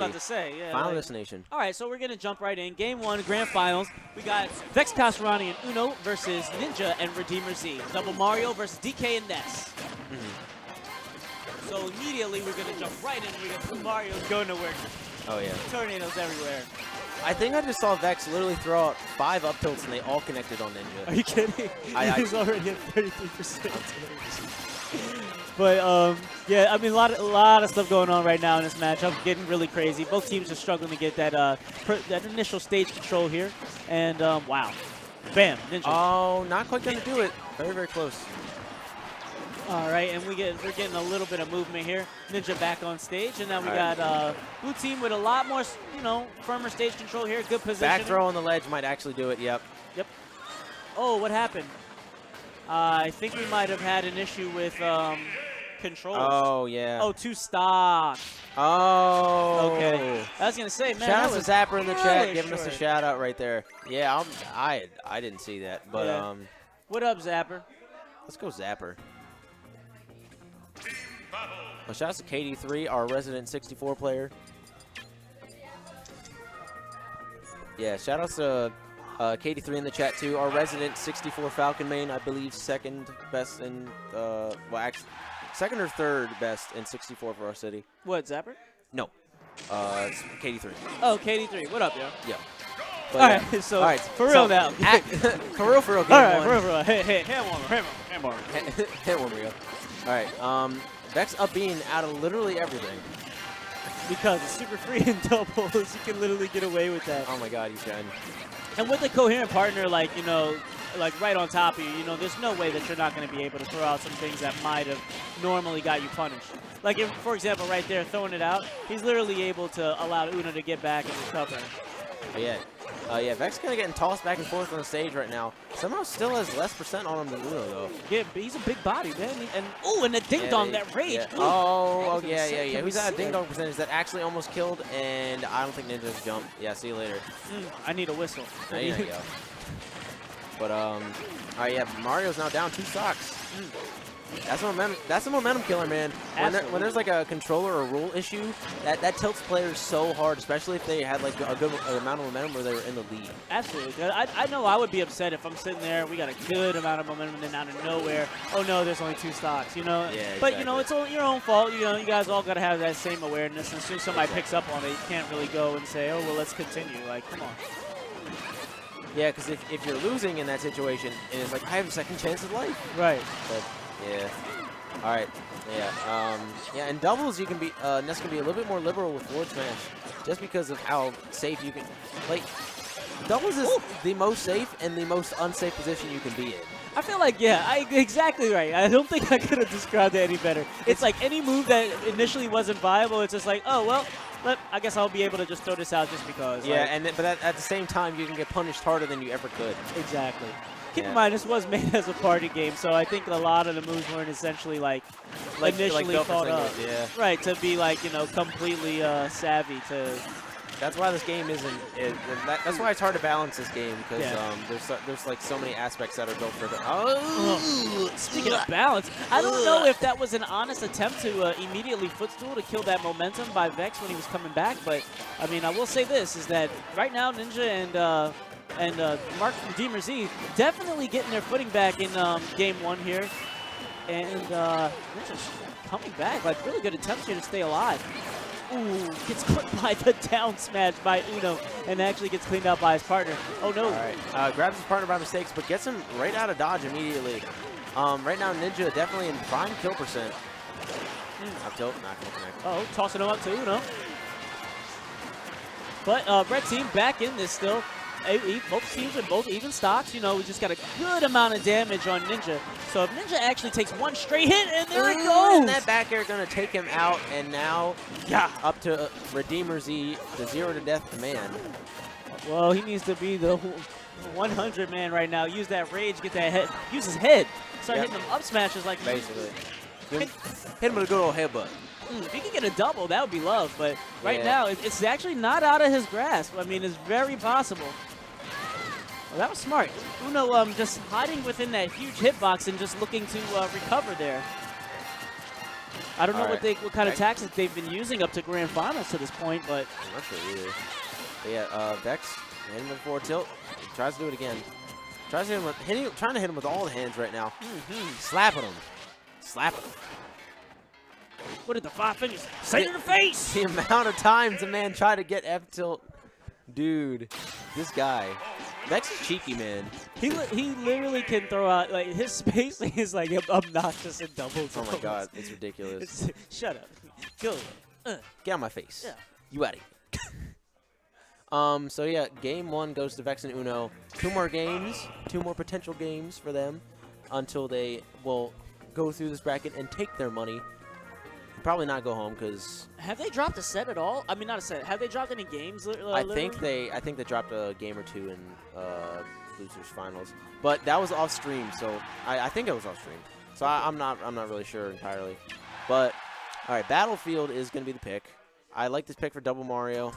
About to say, yeah. Final Destination. All right, so we're going to jump right in. Game 1, Grand Finals. We got Vex Kasparani and Uno versus Ninja and RedeemerZ. Double Mario versus DK and Ness. So immediately we're going to jump right in. We got Mario going nowhere. Oh, yeah. Tornadoes everywhere. I think I just saw Vex literally throw out 5 up tilts and they all connected on Ninja. Are you kidding? He's already at 33%. But yeah, I mean, a lot of stuff going on right now in this matchup, getting really crazy. Both teams are struggling to get that that initial stage control here, and wow, bam, Ninja. Oh, not quite gonna do it. Very, very close. All right, and we're getting a little bit of movement here. Ninja back on stage, and now we got blue team with a lot more, you know, firmer stage control here. Good position. Back throw on the ledge might actually do it. Yep. Yep. Oh, what happened? I think we might have had an issue with controls. Oh, yeah. Oh, 2 stock. Oh. Okay. I was going to say, man. Shout out to Zapper in the chat giving us a short. shout out right there. Yeah, I didn't see that. But Yeah. What up, Zapper? let's go Zapper. Well, shout out to KD3, our resident 64 player. Yeah, shout out to KD3 in the chat too. Our resident 64 Falcon main, I believe, second best in, well, actually, second or third best in 64 for our city. What, Zapper? No, it's KD3. Oh, KD3. What up, yo? Yeah. All right, so for real now. for real, game All right, one. for real. Hey, hand warmer. Hand warmer, yo. All right, Vex up being out of literally everything. Because it's super free in doubles. You can literally get away with that. Oh my god, he's done. And with a coherent partner, like, you know, like right on top of you, you know, there's no way that you're not going to be able to throw out some things that might have normally got you punished. Like, if, for example, right there, throwing it out, he's literally able to allow Uno to get back and recover. Yeah, Vex kind of getting tossed back and forth on the stage right now. Somehow still has less % on him than Uno, though. Yeah, but he's a big body, man. And, ooh, and the ding-dong, that rage. Yeah. Oh, yeah. He's at a ding-dong percentage that actually almost killed, and I don't think Ninja's jumped. Yeah, see you later. I need a whistle. There you go. But, all right, yeah, Mario's now down 2 stocks. That's a momentum killer, man. When there's like a controller or rule issue, that tilts players so hard, especially if they had like a good amount of momentum where they were in the lead. Absolutely. I know I would be upset if I'm sitting there, we got a good amount of momentum, and then out of nowhere, oh no, there's only 2 stocks, you know? Yeah, But, you know, it's all your own fault. You know, you guys all got to have that same awareness. And as soon as somebody picks up on it, you can't really go and say, oh, well, let's continue. Like, come on. Yeah, because if you're losing in that situation, and it's like, I have a second chance at life. Right. But, yeah. All right. Yeah. Yeah, in doubles, you can be, Ness can be a little bit more liberal with forward smash, just because of how safe you can, like, doubles is the most safe and the most unsafe position you can be in. I feel like, yeah, exactly right. I don't think I could have described it any better. It's like any move that initially wasn't viable, it's just like, oh, well, I guess I'll be able to just throw this out just because. Yeah, like, but at the same time, you can get punished harder than you ever could. Exactly. Keep in mind, this was made as a party game, so I think a lot of the moves weren't essentially initially thought up. Yeah. Right, to be like, you know, completely savvy to. That's why this game isn't. That's why it's hard to balance this game, because there's like so many aspects that are built for the. Oh. Speaking of balance, I don't know if that was an honest attempt to immediately footstool to kill that momentum by Vex when he was coming back, but I mean, I will say this is that right now Ninja and Mark RedeemerZ definitely getting their footing back in game 1 here, and Ninja's coming back. Like, really good attempts here to stay alive. Ooh, gets clipped by the down smash by Uno and actually gets cleaned out by his partner. Oh, no. All right. Grabs his partner by mistakes, but gets him right out of dodge immediately. Right now, Ninja definitely in prime kill percent. Up tilt, not going to connect. Oh, tossing him up to Uno. But Red Team back in this still. Both teams are both even stocks. You know, we just got a good amount of damage on Ninja. So if Ninja actually takes one straight hit, and there it goes. And that back air going to take him out, and now up to RedeemerZ, the 0 to death man. Well, he needs to be the 100 man right now. Use that rage, get that head, use his head. Start hitting them up smashes like basically. Hit him with a good old headbutt. If he can get a double, that would be love. But right now, it's actually not out of his grasp. I mean, it's very possible. Well, that was smart. Uno just hiding within that huge hitbox and just looking to recover there. I don't know what kind of tactics they've been using up to grand finals to this point, but I'm not sure either. But yeah, Vex hitting with forward tilt. He tries to do it again. Tries to hit him with, trying to hit him with all the hands right now. Slapping him. Slapping him. What did the 5 fingers say to the face? The amount of times a man tried to get F tilt. Dude, this guy. Vex is cheeky, man. He literally can throw out, like, his spacing is like obnoxious and doubles. Oh my god, it's ridiculous. Shut up. Go. Get out my face. Yeah. You out of here. So yeah, game 1 goes to Vex and Uno. 2 more games, 2 more potential games for them until they will go through this bracket and take their money. Probably not go home because. Have they dropped a set at all? I mean, not a set. Have they dropped any games? I think they dropped a game or 2 in losers finals, but that was off stream, so I think it was off stream. So I'm not really sure entirely. But all right, Battlefield is going to be the pick. I like this pick for Double Mario.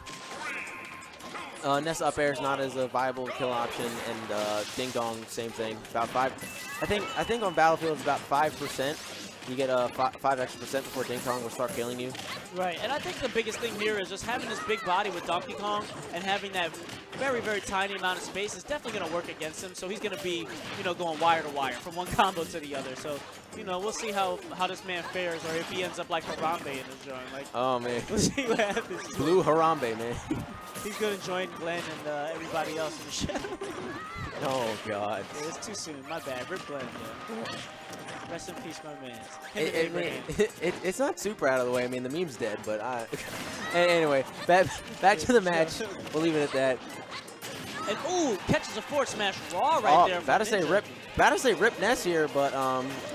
Nessa up air is not as a viable kill option, and Ding Dong, same thing. About 5. I think on Battlefield it's about 5%. You get 5 extra percent before Ding Dong will start killing you. Right, and I think the biggest thing here is just having this big body with Donkey Kong and having that very, very tiny amount of space is definitely going to work against him. So he's going to be, going wire to wire from one combo to the other. So, we'll see how this man fares, or if he ends up like Harambe in this joint. Like, oh man, we'll see what happens. Blue Harambe, man. He's going to join Glenn and everybody else in the show. Oh god. Yeah, it's too soon. My bad. Rip Glenn. Yeah. Rest in peace, my man. It's not super out of the way. I mean, the meme's dead, but anyway, back to the match. We'll leave it at that. And ooh, catches a forward smash raw right there. About to say rip Ness here, but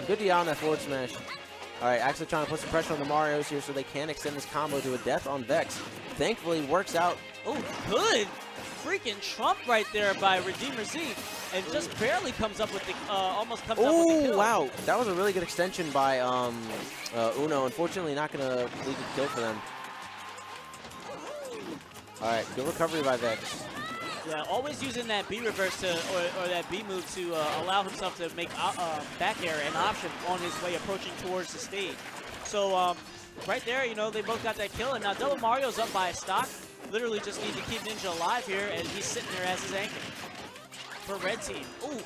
good DI on that forward smash. All right, actually trying to put some pressure on the Marios here so they can extend this combo to a death on Vex. Thankfully, works out. Oh, good freaking trump right there by RedeemerZ, and just barely comes up with the almost comes up with the kill. Oh wow, that was a really good extension by Uno. Unfortunately, not gonna lead the kill for them. All right, good recovery by Vex. Yeah, always using that B reverse or that B move to allow himself to make back air an option on his way approaching towards the stage. So right there, they both got that kill, and now Double Mario's up by a stock. Literally just need to keep Ninja alive here, and he's sitting there as his anchor for red team. Ooh.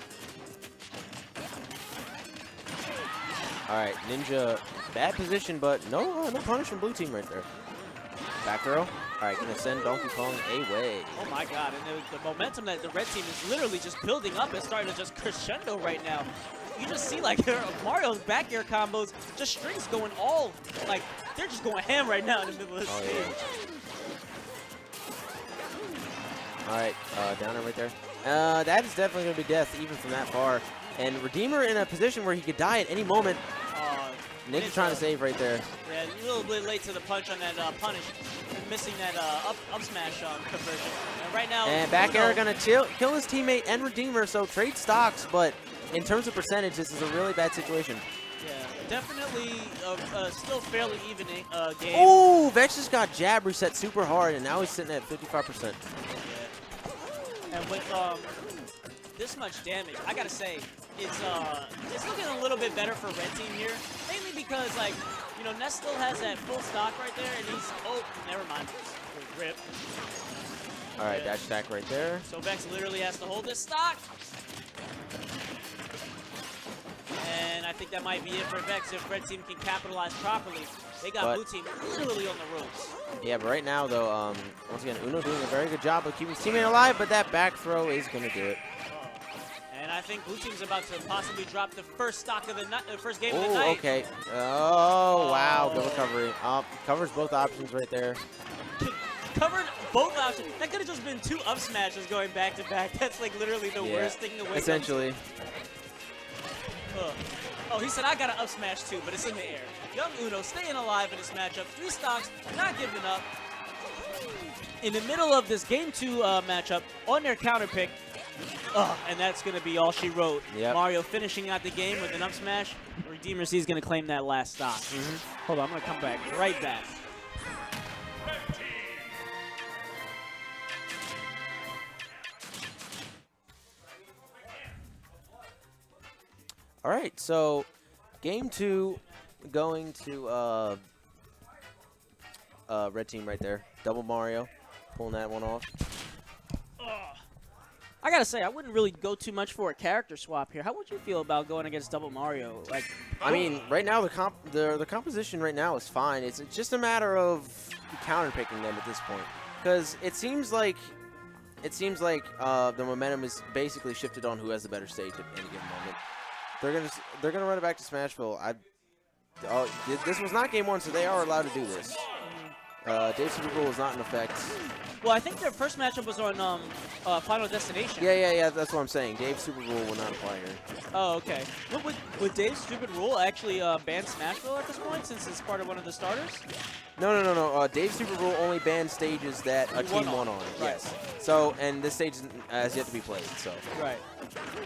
All right, Ninja, bad position, but no punish from blue team right there. Back throw. All right, gonna send Donkey Kong away. Oh my god, and the momentum that the red team is literally just building up is starting to just crescendo right now. You just see like Mario's back air combos, just strings going all, like they're just going ham right now in the middle of the stage. Yeah. All right, down right there. That is definitely going to be death, even from that far. And Redeemer in a position where he could die at any moment. Nick's trying to save right there. Yeah, a little bit late to the punch on that punish. Missing that up smash conversion. And right now, and back air going to kill his teammate and Redeemer, so trade stocks. But in terms of percentage, this is a really bad situation. Yeah, definitely still fairly even game. Oh, Vex just got jab reset super hard, and now he's sitting at 55%. And with this much damage, I gotta say, it's looking a little bit better for red team here. Mainly because, like, Ness still has that full stock right there, and he's never mind, rip. All right, dash attack right there. So Vex literally has to hold this stock. And I think that might be it for Vex if red team can capitalize properly. They got blue team literally on the ropes. Yeah, but right now, though, once again, Uno doing a very good job of keeping his teammate alive, but that back throw is going to do it. And I think blue team's about to possibly drop the first stock of the first game of the night. Oh, okay. Oh, wow. Good recovery. Covers both options right there. Covered both options. That could have just been 2 up smashes going back to back. That's like literally the worst thing to win. Essentially. Oh, he said I got an up smash too, but it's in the air. Young Uno staying alive in this matchup. 3 stocks, not giving up. In the middle of this game 2 matchup, on their counter pick, and that's going to be all she wrote. Yep. Mario finishing out the game with an up smash. RedeemerZ is going to claim that last stock. Hold on, I'm going to come back right back. All right, so game 2 going to red team right there. Double Mario, pulling that one off. I gotta say, I wouldn't really go too much for a character swap here. How would you feel about going against Double Mario? Like, I mean, right now the composition right now is fine. It's just a matter of counter picking them at this point, because it seems like the momentum is basically shifted on who has the better stage at any given moment. They're gonna run it back to Smashville. This was not game 1, so they are allowed to do this. Dave's Super Rule is not in effect. Well, I think their first matchup was on Final Destination. Yeah, that's what I'm saying. Dave's Super Rule will not apply here. Oh, okay. Would Dave's Stupid Rule actually ban Smashville at this point, since it's part of one of the starters? No. Dave's Super Rule only bans stages that a team won on. Right. Yes. So, and this stage has yet to be played. So. Right.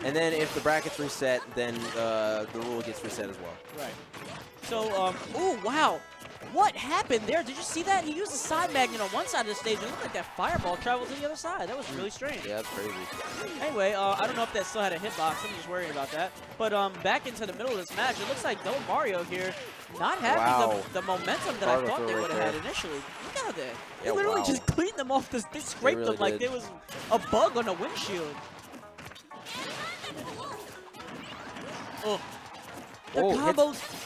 And then if the brackets reset, then the rule gets reset as well. Right. So, ooh, wow. What happened there? Did you see that? He used a side magnet on one side of the stage, and it looked like that fireball traveled to the other side. That was really strange. Yeah, that's crazy. Anyway, I don't know if that still had a hitbox. I'm just worried about that. But back into the middle of this match, it looks like Double Mario here not having the momentum that I thought they would have had initially. Look at that. They literally just cleaned them off. They scraped them like there was a bug on a windshield. Oh.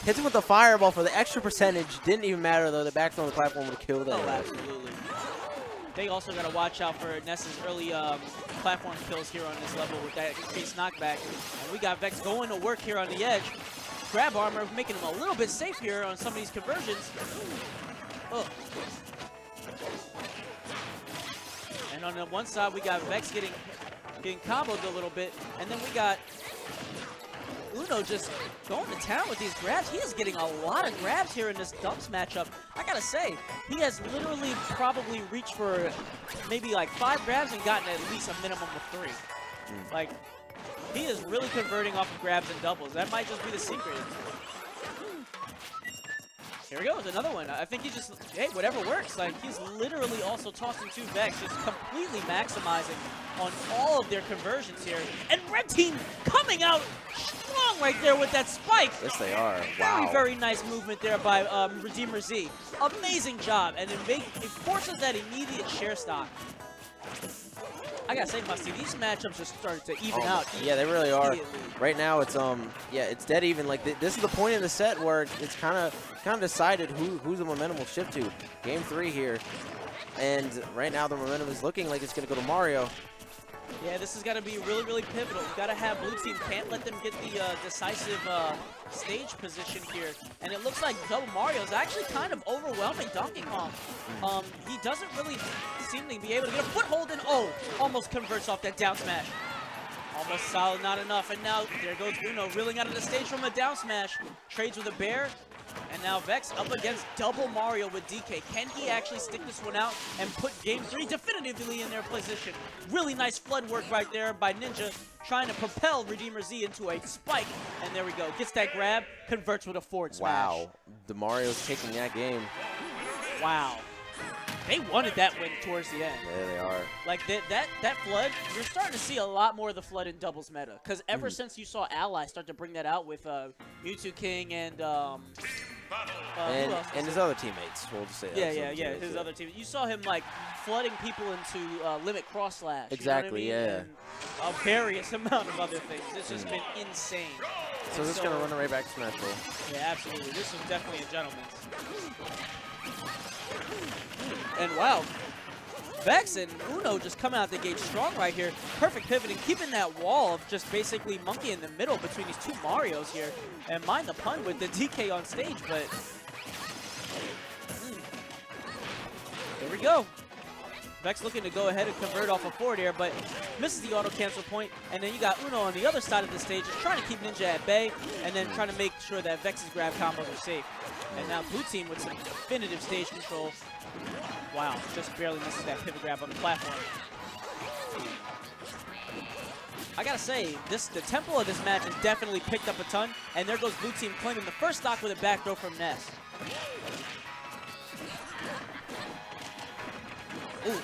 Hits him with the fireball for the extra percentage. Didn't even matter, though. The back on the platform would have killed it. Oh, absolutely. They also got to watch out for Ness's early platform kills here on this level with that increased knockback. And we got Vex going to work here on the edge. Grab armor, making him a little bit safe here on some of these conversions. Oh. And on the one side, we got Vex getting comboed a little bit. And then we got Uno just going to town with these grabs. He is getting a lot of grabs here in this dumps matchup. I gotta say, he has literally probably reached for maybe like 5 grabs and gotten at least a minimum of 3. Like, he is really converting off of grabs and doubles. That might just be the secret. Here he goes, another one. I think he just, hey, whatever works. Like, he's literally also tossing 2 Vex, just completely maximizing on all of their conversions here. And Red Team coming out strong right there with that spike. Yes, they are. Wow. Very nice movement there by RedeemerZ. Amazing job. And it forces that immediate share stock. I gotta say, Musty, these matchups just started to even out. Yeah, they really are. Right now, it's it's dead even. Like this is the point in the set where it's kind of decided who the momentum will shift to. Game 3 here, and right now the momentum is looking like it's gonna go to Mario. Yeah, this is gonna be really, really pivotal. We've gotta have blue team, can't let them get the decisive stage position here. And it looks like Double Mario is actually kind of overwhelming Donkey Kong. He doesn't really seem to be able to get a foothold, and almost converts off that down smash. Almost solid, not enough. And now there goes Uno, reeling out of the stage from a down smash. Trades with a bear. And now Vex up against Double Mario with DK. Can he actually stick this one out and put Game 3 definitively in their position? Really nice flood work right there by Ninja, trying to propel RedeemerZ into a spike. And there we go. Gets that grab, converts with a forward smash. Wow. The Mario's taking that game. Wow. They wanted that win towards the end. Yeah, they are. Like, that flood, you're starting to see a lot more of the flood in doubles meta. Because ever since you saw Ally start to bring that out with Mewtwo King and his other teammates, we'll just say that. Yeah, his other teammates. You saw him, like, flooding people into Limit Cross Slash. Exactly, you know what I mean? yeah. And a various amount of other things. It's just been insane. So this is going to run right back to Smashville. Yeah, absolutely. This was definitely a gentleman's. And wow, Vex and Uno just coming out the gate strong right here. Perfect pivoting, keeping that wall of just basically monkey in the middle between these 2 Marios here. And mind the pun with the DK on stage, but there we go. Vex looking to go ahead and convert off a forward air, but misses the auto cancel point. And then you got Uno on the other side of the stage, just trying to keep Ninja at bay, and then trying to make sure that Vex's grab combos are safe. And now blue team with some definitive stage control. Wow, just barely misses that pivot grab on the platform. I gotta say, the tempo of this match has definitely picked up a ton, and there goes blue team claiming the first stock with a back throw from Ness. Ooh.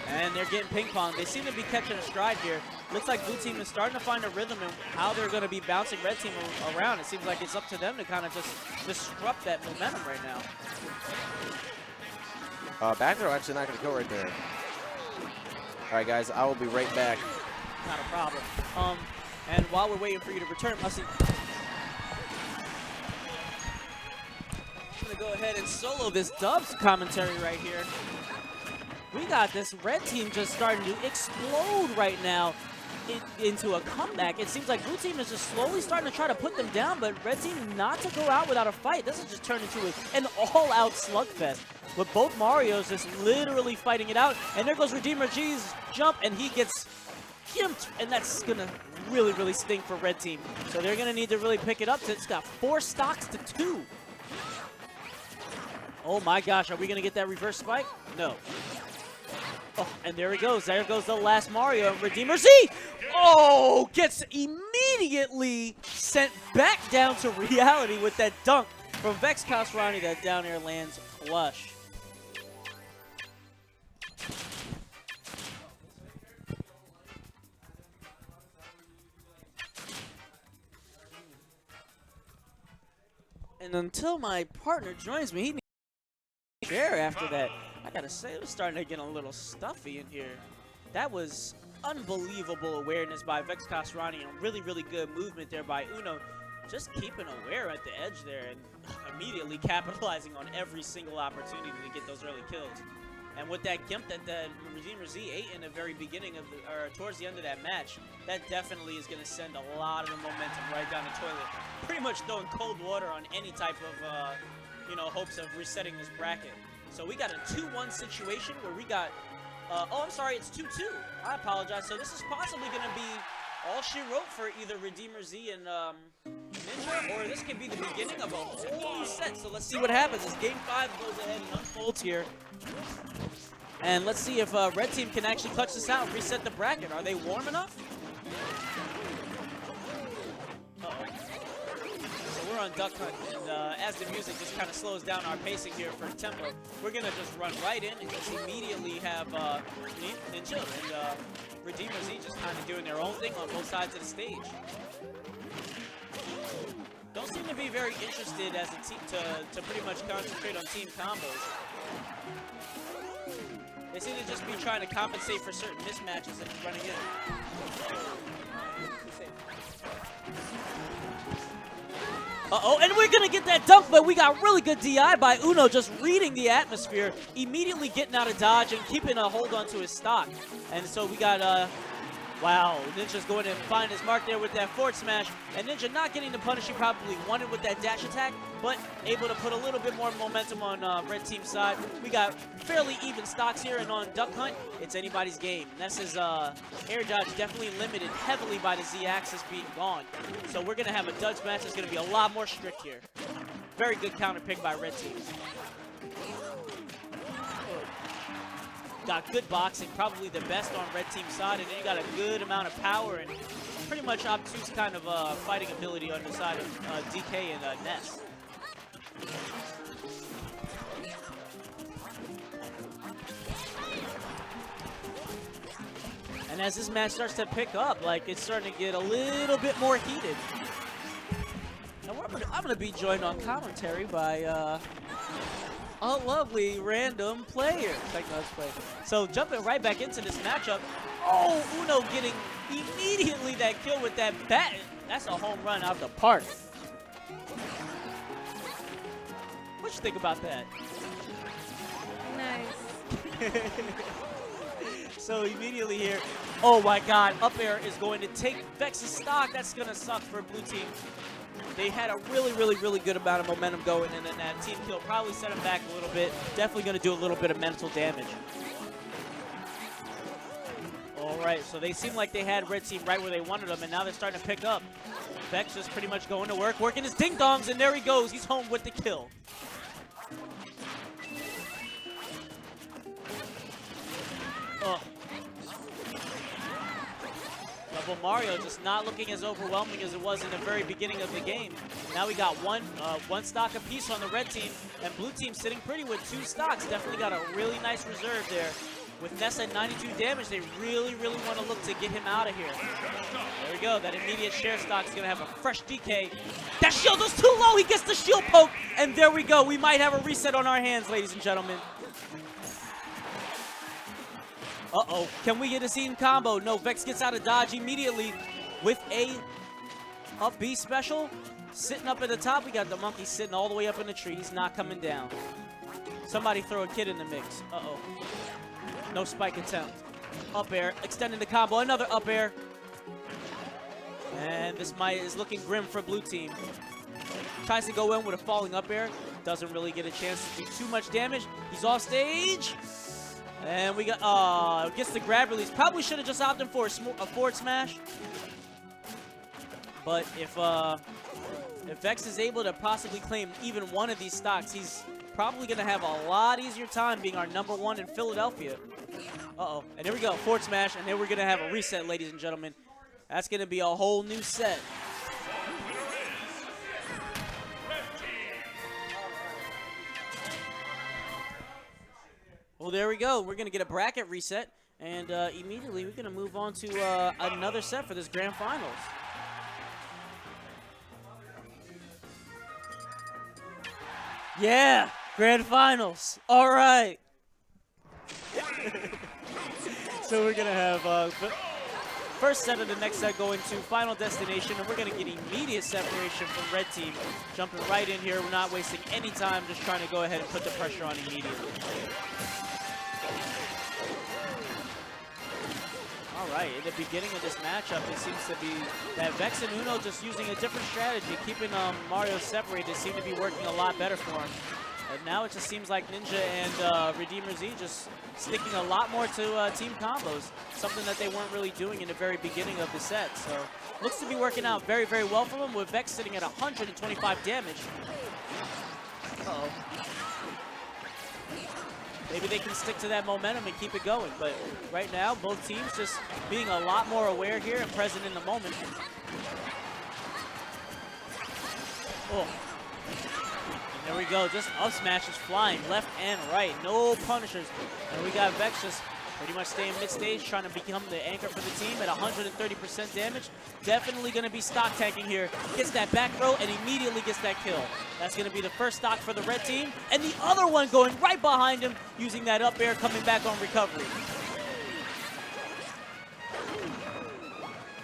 And they're getting ping pong. They seem to be catching a stride here. looks like blue team is starting to find a rhythm in how they're going to be bouncing red team around. It seems like it's up to them to kind of just disrupt that momentum right now. Back throw actually not going to go right there. All right, guys, I will be right back. Not a problem. And while we're waiting for you to return, Musty, I'm going to go ahead and solo this Dubs commentary right here. We got this red team just starting to explode right now into a comeback. It seems like blue team is just slowly starting to try to put them down, but red team not to go out without a fight. This has just turned into an all-out slugfest with both Marios just literally fighting it out. And there goes RedeemerZ's jump, and he gets gimped, and that's going to really, really sting for red team. So they're going to need to really pick it up. It's got 4 stocks to 2. Oh my gosh, are we going to get that reverse spike? No. Oh, and there he goes. There goes the last Mario. RedeemerZ! Oh, gets immediately sent back down to reality with that dunk from Vex Kasrani. That down air lands flush. And until my partner joins me, he needs to share after that. I gotta say, it was starting to get a little stuffy in here. That was unbelievable awareness by Vex Kasrani and really, really good movement there by Uno. Just keeping aware at the edge there and immediately capitalizing on every single opportunity to get those early kills. And with that gimp that RedeemerZ ate in the very beginning of or towards the end of that match, that definitely is gonna send a lot of the momentum right down the toilet. Pretty much throwing cold water on any type of, hopes of resetting this bracket. So we got a 2-1 situation where we got, oh, I'm sorry, it's 2-2. I apologize. So this is possibly going to be all she wrote for either RedeemerZ and Ninja, or this could be the beginning of a whole new set. So let's see what happens as Game 5 goes ahead and unfolds here. And let's see if red team can actually clutch this out and reset the bracket. Are they warm enough? Uh-oh. We're on duck hunt, and as the music just kind of slows down our pacing here for tempo, we're going to just run right in and just immediately have Ninja and RedeemerZ just kind of doing their own thing on both sides of the stage. Don't seem to be very interested as a team to pretty much concentrate on team combos. They seem to just be trying to compensate for certain mismatches that he's running in. Uh-oh, and we're going to get that dunk, but we got really good DI by Uno, just reading the atmosphere, immediately getting out of dodge and keeping a hold onto his stock. And so we got, wow, Ninja's going to find his mark there with that forward smash, and Ninja not getting the punish he probably wanted with that dash attack, but able to put a little bit more momentum on red team's side. We got fairly even stocks here, and on duck hunt, it's anybody's game. And that's his air dodge definitely limited heavily by the Z-axis being gone. So we're going to have a Dubs match that's going to be a lot more strict here. Very good counter pick by red team. Got good boxing, probably the best on red team's side, and then you got a good amount of power and pretty much obtuse kind of fighting ability on the side of DK and Ness. And as this match starts to pick up, like, it's starting to get a little bit more heated. Now I'm gonna be joined on commentary by a lovely random player. So jumping right back into this matchup. Oh, Uno getting immediately that kill with that bat. That's a home run out the park. What you think about that? Nice. So immediately here, oh my god, up air is going to take Vex's stock. That's going to suck for blue team. They had a really, really, really good amount of momentum going, and then that team kill probably set them back a little bit. Definitely going to do a little bit of mental damage. All right, so they seem like they had red team right where they wanted them, and now they're starting to pick up. Vex just pretty much going to work, working his ding-dongs, and there he goes. He's home with the kill. Oh. Double Mario just not looking as overwhelming as it was in the very beginning of the game. Now we got one stock apiece on the red team, and blue team sitting pretty with 2 stocks. Definitely got a really nice reserve there. With Ness at 92 damage, they really, really want to look to get him out of here. There we go. That immediate share stock is going to have a fresh DK. That shield was too low. He gets the shield poke. And there we go. We might have a reset on our hands, ladies and gentlemen. Uh-oh. Can we get a scene combo? No, Vex gets out of dodge immediately with a up B special. Sitting up at the top, we got the monkey sitting all the way up in the tree. He's not coming down. Somebody throw a kid in the mix. Uh-oh. No spike attempt. Up air, extending the combo, another up air. And this is looking grim for blue team. Tries to go in with a falling up air. Doesn't really get a chance to do too much damage. He's off stage. And we got, gets the grab release. Probably should have just opted for a forward smash. But if Vex is able to possibly claim even one of these stocks, he's probably going to have a lot easier time being our #1 in Philadelphia. Uh-oh. And here we go. Forward smash. And then we're going to have a reset, ladies and gentlemen. That's going to be a whole new set. Well, there we go. We're going to get a bracket reset. And immediately we're going to move on to another set for this grand finals. Yeah, grand finals. All right. So we're going to have first set of the next set going to Final Destination, and we're going to get immediate separation from red team. Jumping right in here. We're not wasting any time, just trying to go ahead and put the pressure on immediately. All right, in the beginning of this matchup, it seems to be that Vex and Uno just using a different strategy, keeping Mario separated, seemed to be working a lot better for him. And now it just seems like Ninja and RedeemerZ just sticking a lot more to team combos, something that they weren't really doing in the very beginning of the set. So looks to be working out very, very well for them, with Vex sitting at 125 damage. Uh-oh. Maybe they can stick to that momentum and keep it going. But right now, both teams just being a lot more aware here and present in the moment. Oh. And there we go. Just up smashes flying left and right. No punishers. And we got Vex just pretty much staying mid-stage, trying to become the anchor for the team at 130% damage. Definitely going to be stock tanking here. Gets that back throw and immediately gets that kill. That's going to be the first stock for the red team. And the other one going right behind him, using that up air, coming back on recovery.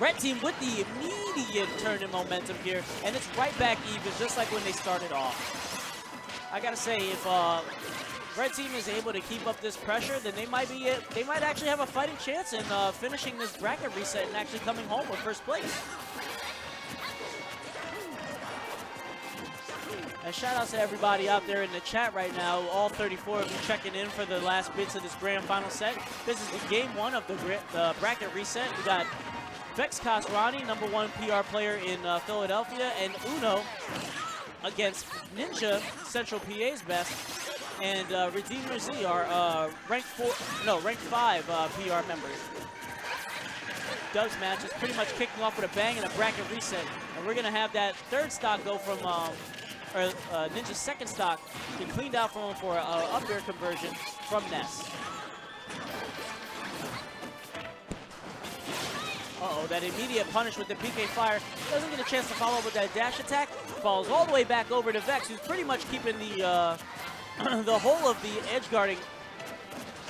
Red team with the immediate turn in momentum here. And it's right back even, just like when they started off. I got to say, if red team is able to keep up this pressure, then they might actually have a fighting chance in finishing this bracket reset and actually coming home with first place. And shout out to everybody out there in the chat right now, all 34 of you checking in for the last bits of this grand final set. This is the game 1 of the bracket reset. We got Vex Kasrani, #1 PR player in Philadelphia, and Uno against Ninja, Central PA's best, and RedeemerZ, our ranked 5 PR members. Dubs match is pretty much kicking off with a bang and a bracket reset, and we're gonna have that third stock go from Ninja's second stock get cleaned out from him for an up air conversion from Ness. Uh-oh, that immediate punish with the PK fire. Doesn't get a chance to follow up with that dash attack. Falls all the way back over to Vex, who's pretty much keeping the the whole of the edge guarding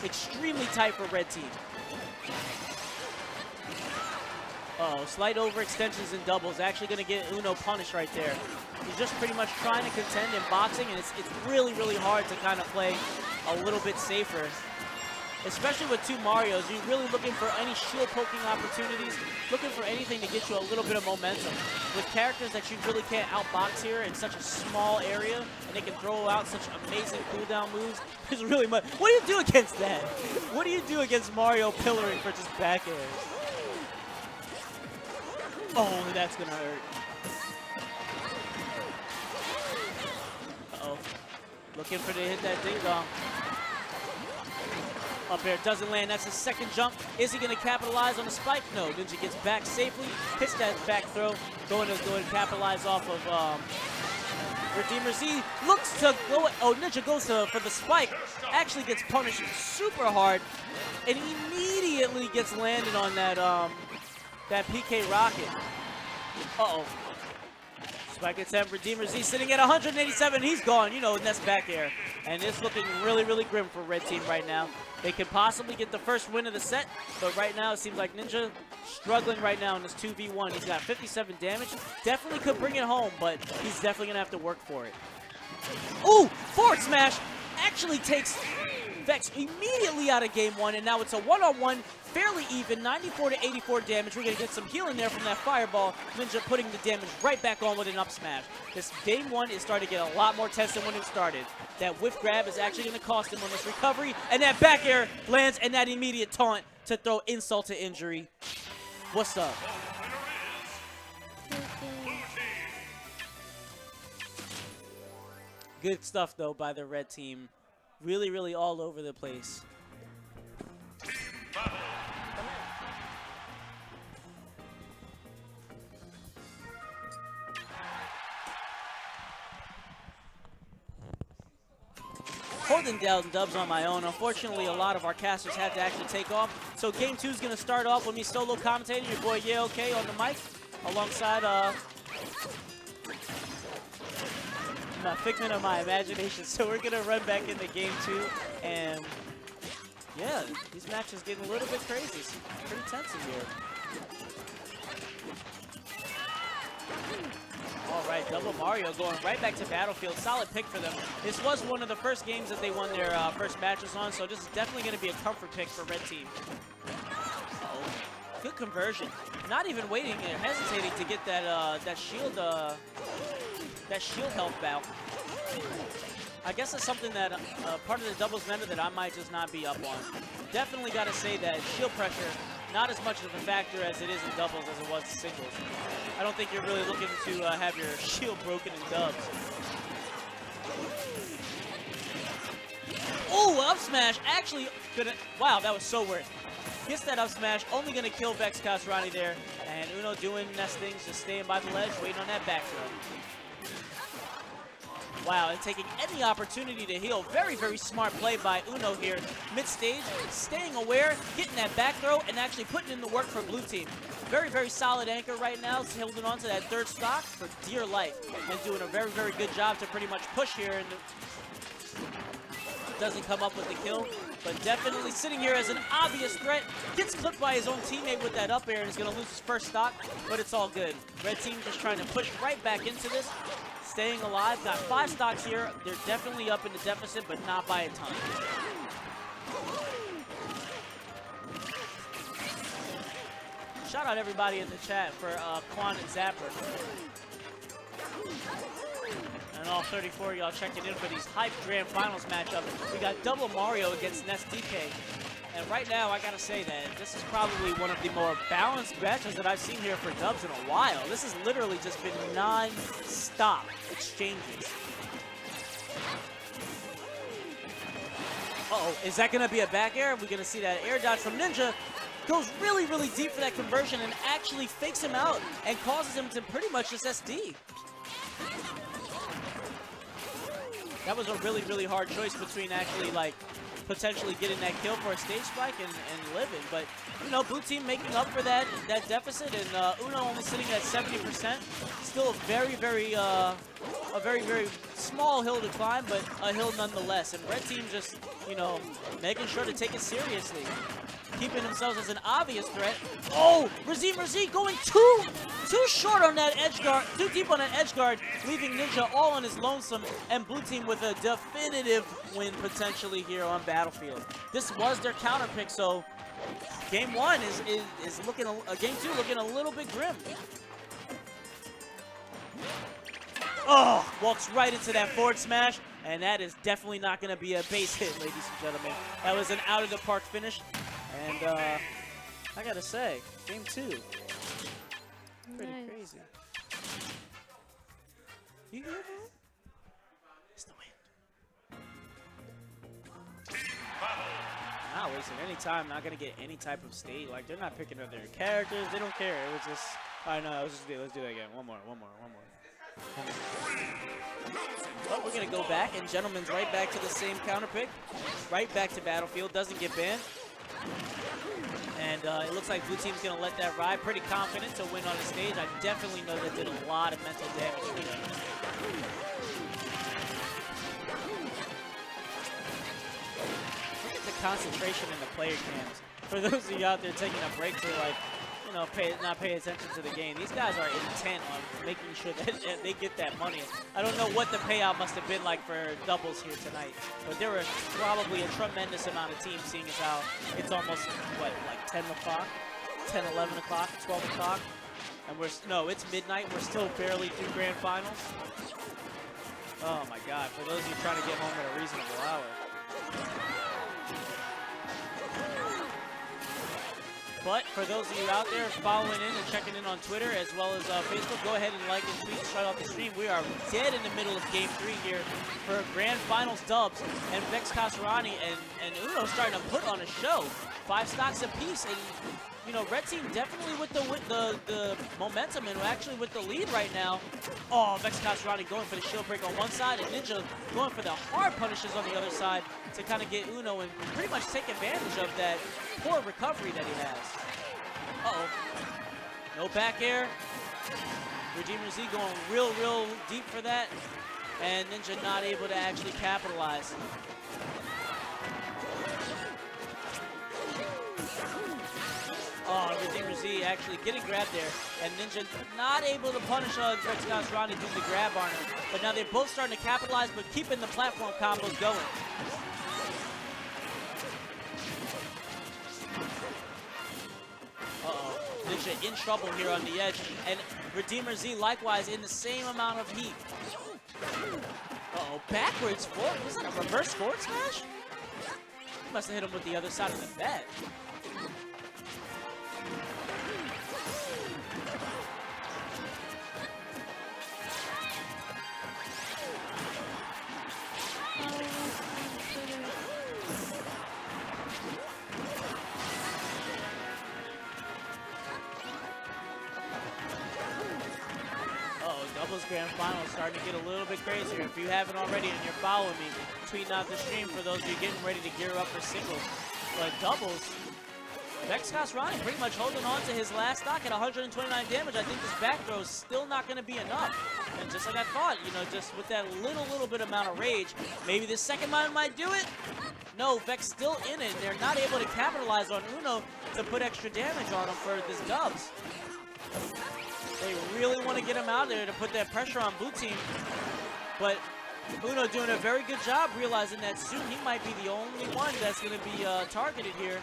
extremely tight for red team. Uh-oh, slight overextensions and doubles. Actually going to get Uno punished right there. He's just pretty much trying to contend in boxing, and it's really, really hard to kind of play a little bit safer. Especially with two Marios, you're really looking for any shield poking opportunities, looking for anything to get you a little bit of momentum. With characters that you really can't outbox here in such a small area, and they can throw out such amazing cooldown moves, there's really much. What do you do against that? What do you do against Mario pillaring for just back airs? Oh, that's gonna hurt. Uh-oh. Looking for to hit that ding dong. Up air doesn't land. That's his second jump. Is he going to capitalize on the spike? No. Ninja gets back safely. Hits that back throw. Going to capitalize off of RedeemerZ. Looks to go. Oh, Ninja goes for the spike. Actually gets punished super hard. and immediately gets landed on that that PK rocket. Uh-oh. Spike attempt, RedeemerZ sitting at 187. He's gone, you know, and that's back air. And it's looking really, really grim for Red Team right now. They could possibly get the first win of the set, but right now it seems like Ninja struggling right now in this 2v1. He's got 57 damage. Definitely could bring it home, but he's definitely going to have to work for it. Ooh, forward smash actually takes Vex immediately out of game one, and now it's a one-on-one, fairly even, 94 to 84 damage. We're going to get some healing there from that fireball. Ninja putting the damage right back on with an up smash. This game one is starting to get a lot more tense than when it started. That whiff grab is actually going to cost him on this recovery, and that back air lands, and that immediate taunt to throw insult to injury. What's up? Good stuff, though, by the Red Team. Really, really all over the place. Holding down dubs on my own. Unfortunately, a lot of our casters had to actually take off. So game two is going to start off with me solo commentating, your boy Yeah OK on the mic, alongside a figment of my imagination. So we're going to run back into game two, and yeah, these matches getting a little bit crazy. It's pretty tense in here. All right, Double Mario going right back to Battlefield. Solid pick for them. This was one of the first games that they won their first matches on, so this is definitely going to be a comfort pick for Red Team. Uh-oh. Good conversion. Not even waiting or hesitating to get that that shield health back. I guess it's something that part of the doubles meta that I might just not be up on. Definitely got to say that shield pressure, not as much of a factor as it is in doubles as it was in singles. I don't think you're really looking to have your shield broken in dubs. Ooh, up smash actually gonna, wow, that was so worth. Gets that up smash, only gonna kill Vex Kasrani there. And Uno doing Ness things, just staying by the ledge, waiting on that back throw. Wow, and taking any opportunity to heal. Very, very smart play by Uno here. Mid-stage, staying aware, getting that back throw, and actually putting in the work for Blue Team. Very, very solid anchor right now, holding on to that third stock for dear life. And doing a very, very good job to pretty much push here. And doesn't come up with the kill, but definitely sitting here as an obvious threat. Gets clipped by his own teammate with that up air and is going to lose his first stock, but it's all good. Red Team just trying to push right back into this. Staying alive, got 5 stocks here. They're definitely up in the deficit, but not by a ton. Shout out everybody in the chat for Quan and Zapper. And all 34 y'all checking in for these hype Grand Finals matchup. We got Double Mario against Ness DK. And right now, I gotta say that this is probably one of the more balanced matches that I've seen here for dubs in a while. This has literally just been non-stop exchanges. Uh-oh, is that gonna be a back air? We're gonna see that air dodge from Ninja. Goes really, really deep for that conversion and actually fakes him out and causes him to pretty much just SD. That was a really, really hard choice between actually, like, potentially getting that kill for a stage spike and living. But, you know, Blue Team making up for that deficit, and Uno only sitting at 70%. Still a very, very small hill to climb, but a hill nonetheless. And Red Team just, you know, making sure to take it seriously. Keeping themselves as an obvious threat. Oh, RedeemerZ going too short on that edge guard, too deep on that edge guard, leaving Ninja all on his lonesome, and Blue Team with a definitive win potentially here on Battlefield. This was their counter pick, so game one is looking, game two looking a little bit grim. Oh, walks right into that forward smash, and that is definitely not going to be a base hit, ladies and gentlemen. That was an out of the park finish. And I gotta say, game two, pretty crazy. You hear that? It's the wind. Not wasting any time, not gonna get any type of state. Like, they're not picking up their characters, they don't care. It was just, I know, let's do that again. One more. Well, we're gonna go back, and Gentleman's right back to the same counter pick. Right back to Battlefield, doesn't get banned. And it looks like blue team's going to let that ride. Pretty confident to win on the stage. I definitely know that did a lot of mental damage to them. Look at the concentration in the player cams. For those of you out there taking a break for, like, you know, not pay attention to the game, these guys are intent on making sure that they get that money. I don't know what the payout must have been like for doubles here tonight, but there were probably a tremendous amount of teams, seeing as how it's almost, what, like 10 o'clock, 10, 11 o'clock, 12 o'clock, and no, it's midnight. We're still barely through grand finals. Oh my God, for those of you trying to get home at a reasonable hour. But for those of you out there following in and checking in on Twitter as well as Facebook, go ahead and like and tweet, shut off the stream. We are dead in the middle of Game 3 here for Grand Finals dubs. And Vex Kasarani and Uno starting to put on a show. 5 stocks apiece. And, you know, Red Team definitely with the momentum and actually with the lead right now. Oh, Vex Kasarani going for the shield break on one side and Ninja going for the hard punishes on the other side to kind of get Uno and pretty much take advantage of that poor recovery that he has. Uh-oh. No back air. RedeemerZ going real deep for that. And Ninja not able to actually capitalize. Oh, RedeemerZ actually getting grabbed there. And Ninja not able to punish Vex Kasarani doing the grab on him. But now they're both starting to capitalize, but keeping the platform combos going. Uh-oh. Ninja in trouble here on the edge. And RedeemerZ likewise in the same amount of heat. Uh-oh. Backwards forward. Was that a reverse forward smash? He must have hit him with the other side of the bat. Doubles Grand Final starting to get a little bit crazier. If you haven't already and you're following me, tweeting out the stream for those of you getting ready to gear up for singles. But doubles, Vex Kasarani pretty much holding on to his last stock at 129 damage. I think this back throw is still not going to be enough. And just like I thought, you know, just with that little bit amount of rage, maybe the second mine might do it. No, Vex still in it. They're not able to capitalize on Uno to put extra damage on him for this dubs. They really want to get him out there to put that pressure on blue team. But Uno doing a very good job realizing that soon he might be the only one that's going to be targeted here.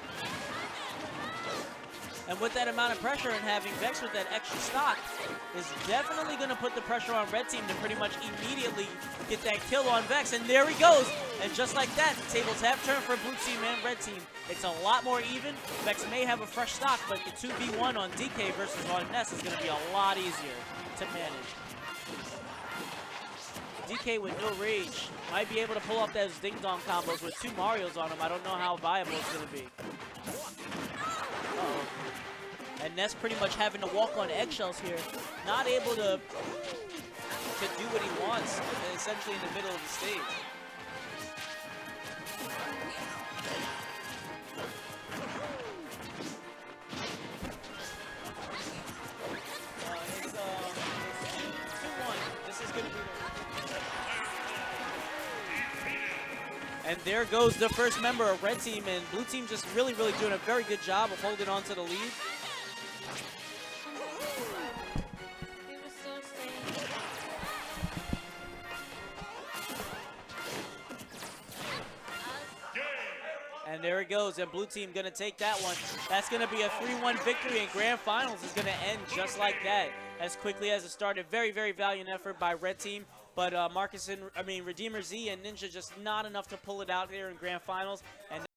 And with that amount of pressure and having Vex with that extra stock is definitely going to put the pressure on red team to pretty much immediately get that kill on Vex. And there he goes. And just like that, the tables have turned for blue team and red team. It's a lot more even. Vex may have a fresh stock, but the 2v1 on DK versus on Ness is going to be a lot easier to manage. DK with no rage might be able to pull off those ding-dong combos with 2 Marios on him. I don't know how viable it's going to be. Uh-oh. And Ness pretty much having to walk on eggshells here. Not able to do what he wants, essentially in the middle of the stage. It's 2-1. This is going to be And there goes the first member of red team, and blue team just really doing a very good job of holding on to the lead. And there it goes, and blue team gonna take that one. That's gonna be a 3-1 victory, and grand finals is gonna end just like that. As quickly as it started, very valiant effort by red team. But RedeemerZ and Ninja just not enough to pull it out here in grand finals. And